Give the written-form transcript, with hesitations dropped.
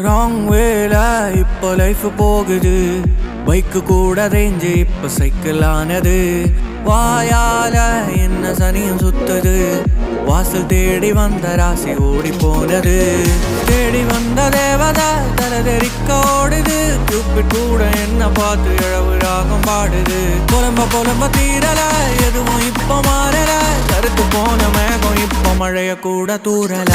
Wrong வேல இப்போ life போகுது. பைக்கு கூட ரேஞ்சு இப்போ சைக்கிள் ஆனது. வாயால என்ன சனியும் சுத்துது. வாசல் தேடி வந்த ராசி ஓடி போனது. தேடி வந்த தேவதை தலதெறிக்க ஓடுது. கூப்பிட்டு கூட என்ன பார்த்து இழவு ராகம் பாடுது. புலம்ப தீரல எதுவும் இப்ப மாறல. கருத்து போன மேகம் இப்ப மழைய கூட தூரல.